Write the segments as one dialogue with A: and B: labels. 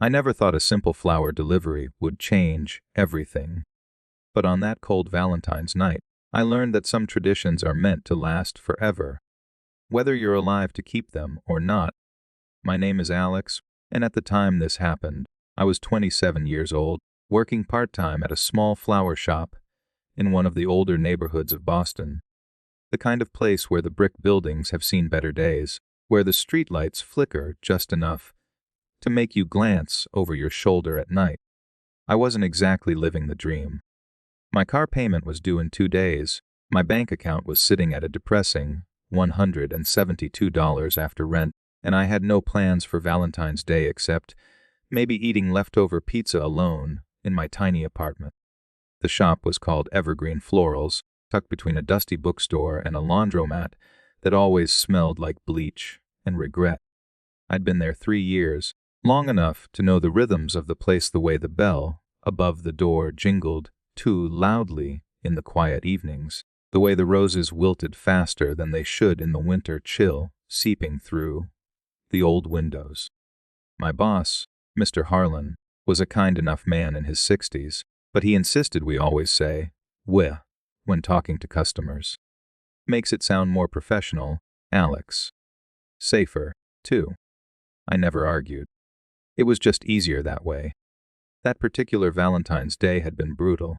A: I never thought a simple flower delivery would change everything. But on that cold Valentine's night, I learned that some traditions are meant to last forever, whether you're alive to keep them or not. My name is Alex, and at the time this happened, I was 27 years old, working part-time at a small flower shop in one of the older neighborhoods of Boston. The kind of place where the brick buildings have seen better days, where the streetlights flicker just enough to make you glance over your shoulder at night. I wasn't exactly living the dream. My car payment was due in 2 days. My bank account was sitting at a depressing $172 after rent, and I had no plans for Valentine's Day except maybe eating leftover pizza alone in my tiny apartment. The shop was called Evergreen Florals, tucked between a dusty bookstore and a laundromat that always smelled like bleach and regret. I'd been there 3 years, long enough to know the rhythms of the place, the way the bell above the door jingled too loudly in the quiet evenings, the way the roses wilted faster than they should in the winter chill seeping through the old windows. My boss, Mr. Harlan, was a kind enough man in his 60s, but he insisted we always say "we" when talking to customers. Makes it sound more professional, Alex. Safer, too. I never argued. It was just easier that way. That particular Valentine's Day had been brutal.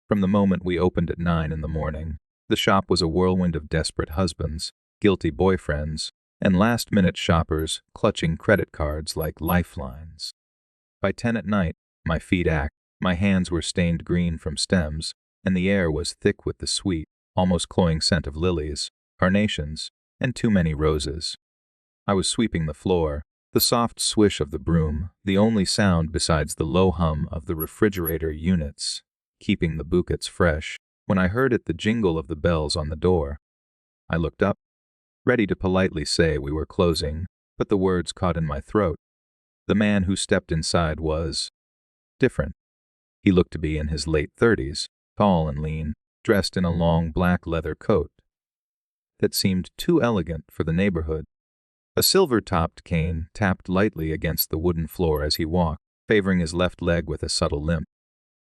A: From the moment we opened at 9 in the morning, the shop was a whirlwind of desperate husbands, guilty boyfriends, and last-minute shoppers clutching credit cards like lifelines. By 10 at night, my feet ached, my hands were stained green from stems, and the air was thick with the sweet, almost cloying scent of lilies, carnations, and too many roses. I was sweeping the floor, the soft swish of the broom, the only sound besides the low hum of the refrigerator units, keeping the bouquets fresh, when I heard the jingle of the bells on the door. I looked up, ready to politely say we were closing, but the words caught in my throat. The man who stepped inside was different. He looked to be in his late 30s, tall and lean, dressed in a long black leather coat that seemed too elegant for the neighborhood. A silver-topped cane tapped lightly against the wooden floor as he walked, favoring his left leg with a subtle limp.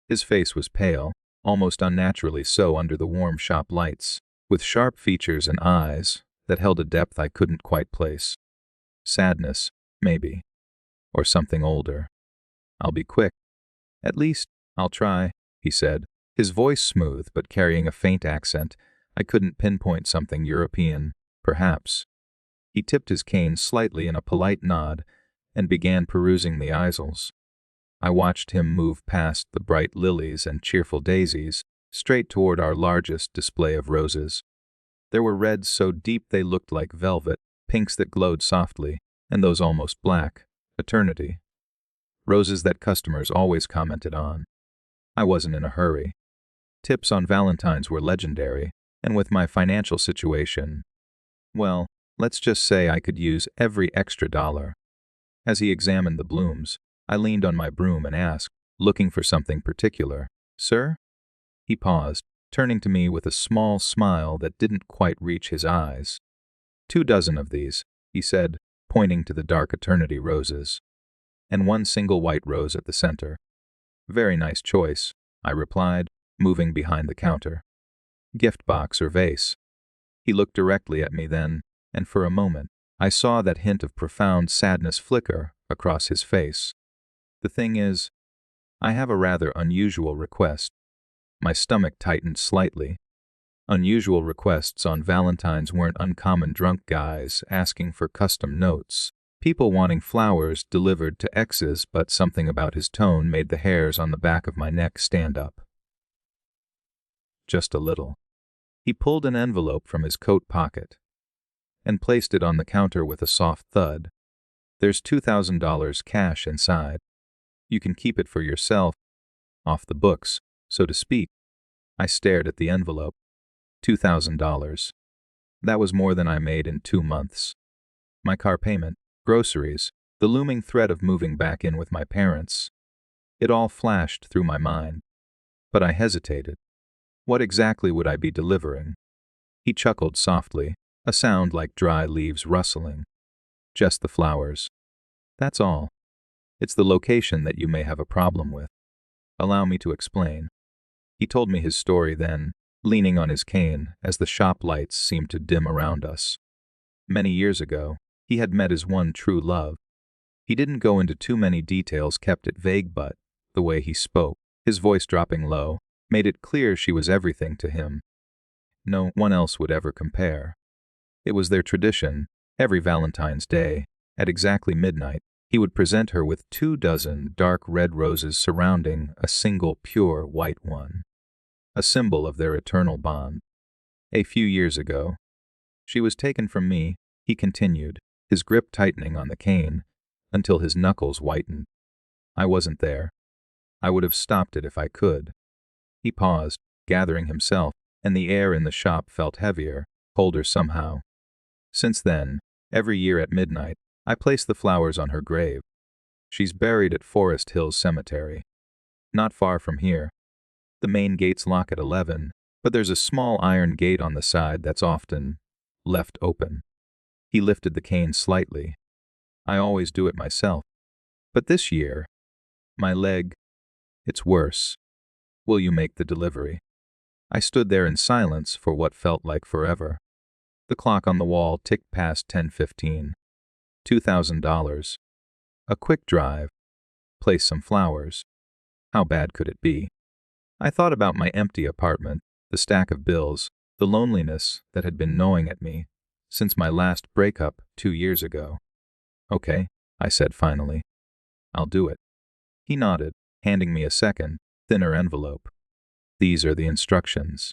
A: His face was pale, almost unnaturally so under the warm shop lights, with sharp features and eyes that held a depth I couldn't quite place. Sadness, maybe, or something older. "I'll be quick. At least, I'll try," he said, his voice smooth but carrying a faint accent. I couldn't pinpoint something European, perhaps. He tipped his cane slightly in a polite nod and began perusing the aisles. I watched him move past the bright lilies and cheerful daisies, straight toward our largest display of roses. There were reds so deep they looked like velvet, pinks that glowed softly, and those almost black, eternity. Roses that customers always commented on. I wasn't in a hurry. Tips on Valentines were legendary, and with my financial situation, well, let's just say I could use every extra dollar. As he examined the blooms, I leaned on my broom and asked, looking for something particular, "Sir?" He paused, turning to me with a small smile that didn't quite reach his eyes. 2 dozen of these," he said, pointing to the dark eternity roses, and 1 single white rose at the center. "Very nice choice," I replied, moving behind the counter. "Gift box or vase?" He looked directly at me then, and for a moment, I saw that hint of profound sadness flicker across his face. "The thing is, I have a rather unusual request." My stomach tightened slightly. Unusual requests on Valentine's weren't uncommon. Drunk guys asking for custom notes, people wanting flowers delivered to exes, but something about his tone made the hairs on the back of my neck stand up. Just a little. He pulled an envelope from his coat pocket and placed it on the counter with a soft thud. "There's $2,000 cash inside. You can keep it for yourself, off the books, so to speak." I stared at the envelope. $2,000. That was more than I made in 2 months. My car payment, groceries, the looming threat of moving back in with my parents. It all flashed through my mind. But I hesitated. What exactly would I be delivering? He chuckled softly, a sound like dry leaves rustling. "Just the flowers. That's all. It's the location that you may have a problem with. Allow me to explain. He told me his story then, leaning on his cane as the shop lights seemed to dim around us. Many years ago, he had met his one true love. He didn't go into too many details, kept it vague, but the way he spoke, his voice dropping low, made it clear she was everything to him. No one else would ever compare. It was their tradition, every Valentine's Day, at exactly midnight, he would present her with 24 dark red roses surrounding a single pure white one, a symbol of their eternal bond. A few years ago, she was taken from me, he continued, his grip tightening on the cane, until his knuckles whitened. I wasn't there. I would have stopped it if I could. He paused, gathering himself, and the air in the shop felt heavier, colder somehow. Since then, every year at midnight, I place the flowers on her grave. She's buried at Forest Hills Cemetery. Not far from here. The main gates lock at 11, but there's a small iron gate on the side that's often left open. He lifted the cane slightly. I always do it myself. But this year, my leg, it's worse. Will you make the delivery? I stood there in silence for what felt like forever. The clock on the wall ticked past 10:15. $2,000. A quick drive. Place some flowers. How bad could it be? I thought about my empty apartment, the stack of bills, the loneliness that had been gnawing at me since my last breakup 2 years ago. Okay, I said finally. I'll do it. He nodded, handing me a second, thinner envelope. These are the instructions.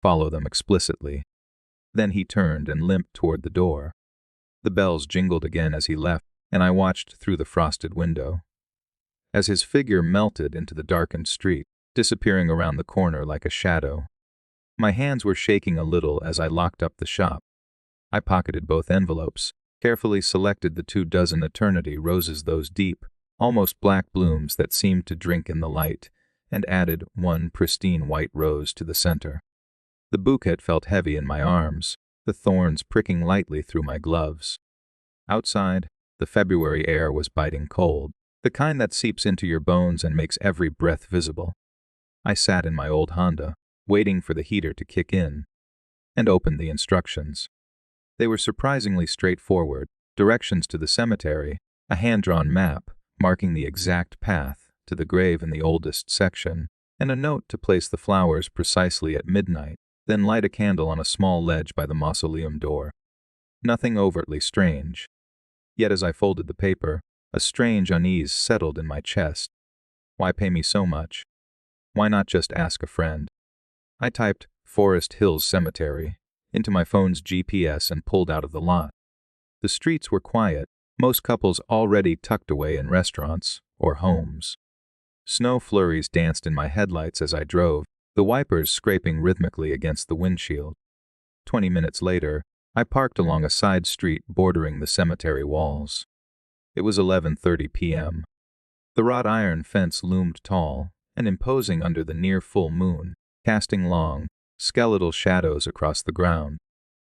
A: Follow them explicitly. Then he turned and limped toward the door. The bells jingled again as he left, and I watched through the frosted window. As his figure melted into the darkened street, disappearing around the corner like a shadow. My hands were shaking a little as I locked up the shop. I pocketed both envelopes, carefully selected the 24 eternity roses, those deep, almost black blooms that seemed to drink in the light, and added one pristine white rose to the center. The bouquet felt heavy in my arms, the thorns pricking lightly through my gloves. Outside, the February air was biting cold, the kind that seeps into your bones and makes every breath visible. I sat in my old Honda, waiting for the heater to kick in, and opened the instructions. They were surprisingly straightforward: directions to the cemetery, a hand-drawn map marking the exact path to the grave in the oldest section, and a note to place the flowers precisely at midnight, then light a candle on a small ledge by the mausoleum door. Nothing overtly strange. Yet as I folded the paper, a strange unease settled in my chest. Why pay me so much? Why not just ask a friend? I typed Forest Hills Cemetery into my phone's GPS and pulled out of the lot. The streets were quiet, most couples already tucked away in restaurants or homes. Snow flurries danced in my headlights as I drove, the wipers scraping rhythmically against the windshield. 20 minutes later, I parked along a side street bordering the cemetery walls. It was 11:30 p.m. The wrought iron fence loomed tall and imposing under the near full moon, casting long, skeletal shadows across the ground.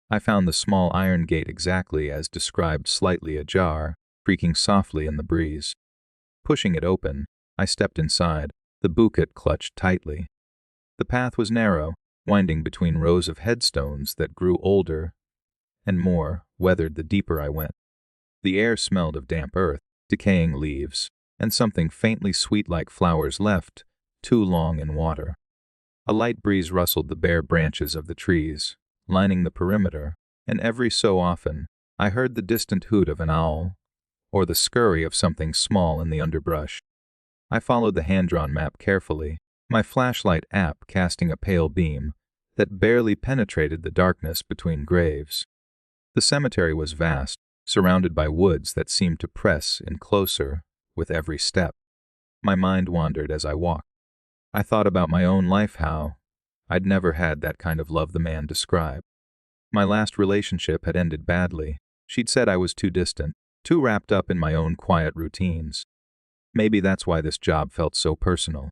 A: I found the small iron gate exactly as described, slightly ajar, creaking softly in the breeze. Pushing it open, I stepped inside, the bouquet clutched tightly. The path was narrow, winding between rows of headstones that grew older and more weathered the deeper I went. The air smelled of damp earth, decaying leaves, and something faintly sweet like flowers left too long in water. A light breeze rustled the bare branches of the trees, lining the perimeter, and every so often I heard the distant hoot of an owl or the scurry of something small in the underbrush. I followed the hand-drawn map carefully, my flashlight app casting a pale beam that barely penetrated the darkness between graves. The cemetery was vast, surrounded by woods that seemed to press in closer with every step. My mind wandered as I walked. I thought about my own life, how I'd never had that kind of love the man described. My last relationship had ended badly. She'd said I was too distant, too wrapped up in my own quiet routines. Maybe that's why this job felt so personal.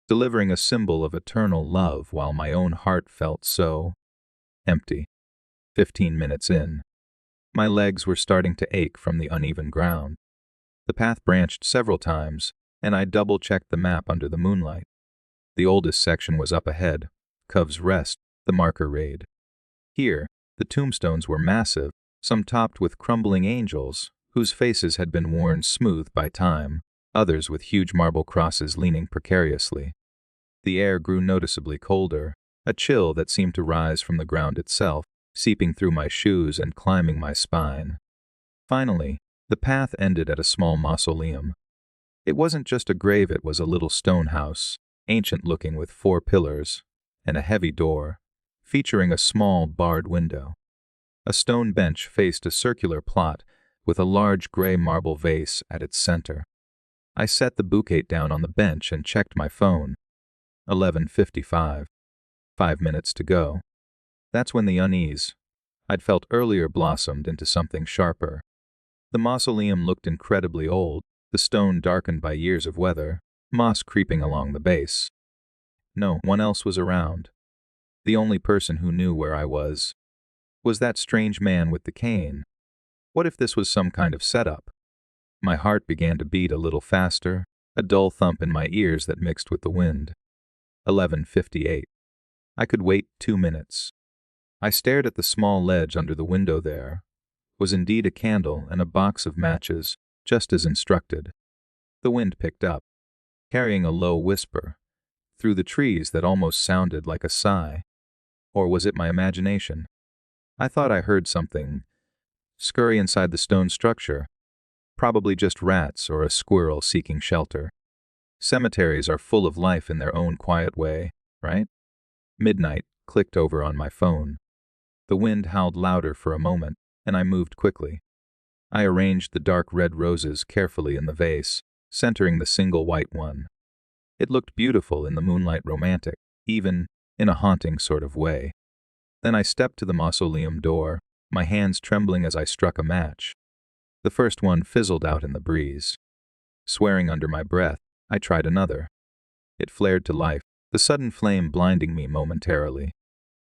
A: Delivering a symbol of eternal love while my own heart felt so empty. 15 minutes in, my legs were starting to ache from the uneven ground. The path branched several times, and I double-checked the map under the moonlight. The oldest section was up ahead, Cove's Rest, the marker read. Here, the tombstones were massive, some topped with crumbling angels, whose faces had been worn smooth by time, others with huge marble crosses leaning precariously. The air grew noticeably colder, a chill that seemed to rise from the ground itself, seeping through my shoes and climbing my spine. Finally, the path ended at a small mausoleum. It wasn't just a grave, it was a little stone house, ancient-looking with 4 pillars, and a heavy door, featuring a small barred window. A stone bench faced a circular plot with a large gray marble vase at its center. I set the bouquet down on the bench and checked my phone. 11:55. 5 minutes to go. That's when the unease I'd felt earlier blossomed into something sharper. The mausoleum looked incredibly old, the stone darkened by years of weather, moss creeping along the base. No one else was around. The only person who knew where I was that strange man with the cane. What if this was some kind of setup? My heart began to beat a little faster, a dull thump in my ears that mixed with the wind. 11:58. I could wait 2 minutes. I stared at the small ledge under the window there. It was indeed a candle and a box of matches, just as instructed. The wind picked up, carrying a low whisper, through the trees that almost sounded like a sigh. Or was it my imagination? I thought I heard something scurry inside the stone structure. Probably just rats or a squirrel seeking shelter. Cemeteries are full of life in their own quiet way, right? Midnight clicked over on my phone. The wind howled louder for a moment, and I moved quickly. I arranged the dark red roses carefully in the vase, centering the single white one. It looked beautiful in the moonlight, romantic, even in a haunting sort of way. Then I stepped to the mausoleum door, my hands trembling as I struck a match. The first one fizzled out in the breeze. Swearing under my breath, I tried another. It flared to life, the sudden flame blinding me momentarily.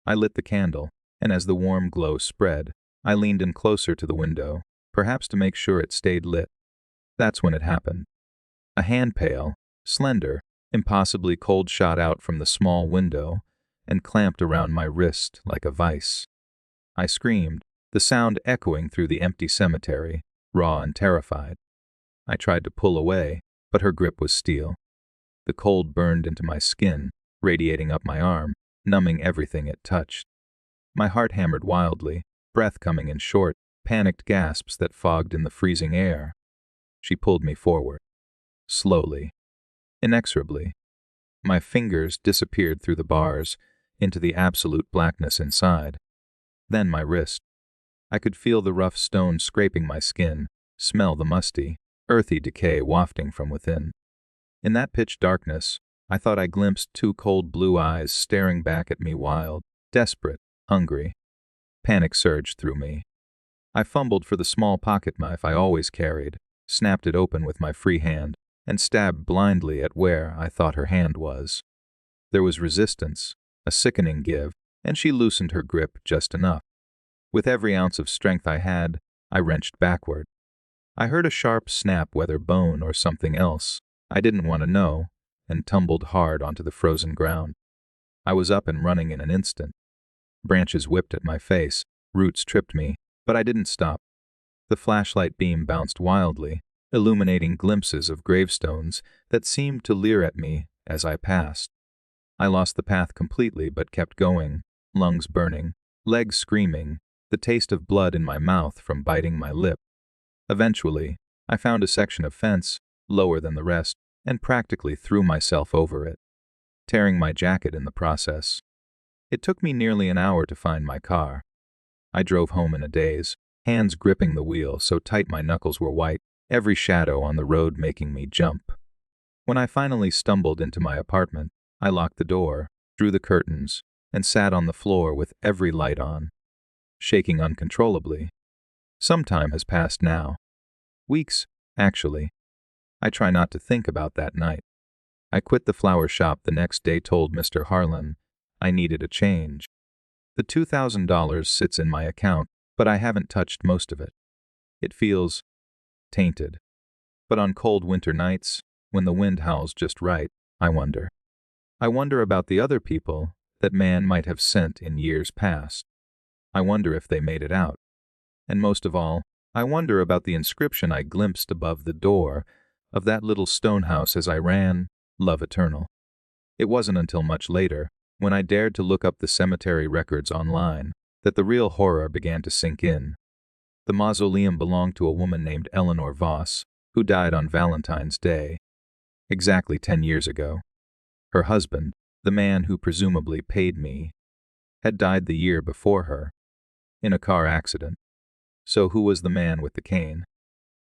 A: I lit the candle, and as the warm glow spread, I leaned in closer to the window, perhaps to make sure it stayed lit. That's when it happened. A hand pail, slender, impossibly cold, shot out from the small window and clamped around my wrist like a vice. I screamed, the sound echoing through the empty cemetery, raw and terrified. I tried to pull away, but her grip was steel. The cold burned into my skin, radiating up my arm, numbing everything it touched. My heart hammered wildly, breath coming in short, panicked gasps that fogged in the freezing air. She pulled me forward. Slowly. Inexorably. My fingers disappeared through the bars, into the absolute blackness inside. Then my wrist. I could feel the rough stone scraping my skin, smell the musty, earthy decay wafting from within. In that pitch darkness, I thought I glimpsed 2 cold blue eyes staring back at me, wild, desperate, hungry. Panic surged through me. I fumbled for the small pocket knife I always carried, snapped it open with my free hand, and stabbed blindly at where I thought her hand was. There was resistance, a sickening give, and she loosened her grip just enough. With every ounce of strength I had, I wrenched backward. I heard a sharp snap, whether bone or something else. I didn't want to know, and tumbled hard onto the frozen ground. I was up and running in an instant. Branches whipped at my face, roots tripped me, but I didn't stop. The flashlight beam bounced wildly, illuminating glimpses of gravestones that seemed to leer at me as I passed. I lost the path completely but kept going, lungs burning, legs screaming, the taste of blood in my mouth from biting my lip. Eventually, I found a section of fence, lower than the rest, and practically threw myself over it, tearing my jacket in the process. It took me nearly an hour to find my car. I drove home in a daze, hands gripping the wheel so tight my knuckles were white, every shadow on the road making me jump. When I finally stumbled into my apartment, I locked the door, drew the curtains, and sat on the floor with every light on, shaking uncontrollably. Some time has passed now. Weeks, actually. I try not to think about that night. I quit the flower shop the next day, told Mr. Harlan I needed a change. The $2,000 sits in my account, but I haven't touched most of it. It feels tainted. But on cold winter nights, when the wind howls just right, I wonder. I wonder about the other people that man might have sent in years past. I wonder if they made it out. And most of all, I wonder about the inscription I glimpsed above the door of that little stone house as I ran, "Love Eternal." It wasn't until much later, when I dared to look up the cemetery records online, that the real horror began to sink in. The mausoleum belonged to a woman named Eleanor Voss, who died on Valentine's Day, exactly 10 years ago. Her husband, the man who presumably paid me, had died the year before her, in a car accident. So who was the man with the cane?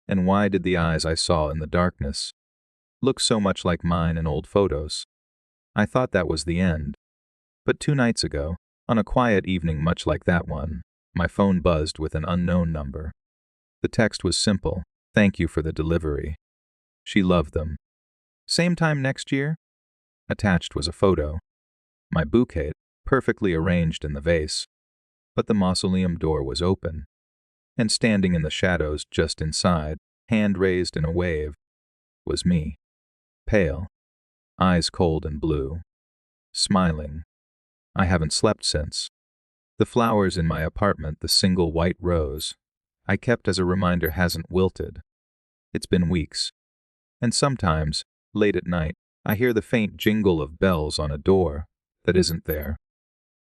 A: And why did the eyes I saw in the darkness look so much like mine in old photos? I thought that was the end. But 2 nights ago, on a quiet evening much like that one, my phone buzzed with an unknown number. The text was simple: "Thank you for the delivery. She loved them. Same time next year?" Attached was a photo. My bouquet, perfectly arranged in the vase. But the mausoleum door was open, and standing in the shadows just inside, hand raised in a wave, was me. Pale, eyes cold and blue, smiling. I haven't slept since. The flowers in my apartment, the single white rose I kept as a reminder, hasn't wilted. It's been weeks. And sometimes, late at night, I hear the faint jingle of bells on a door that isn't there.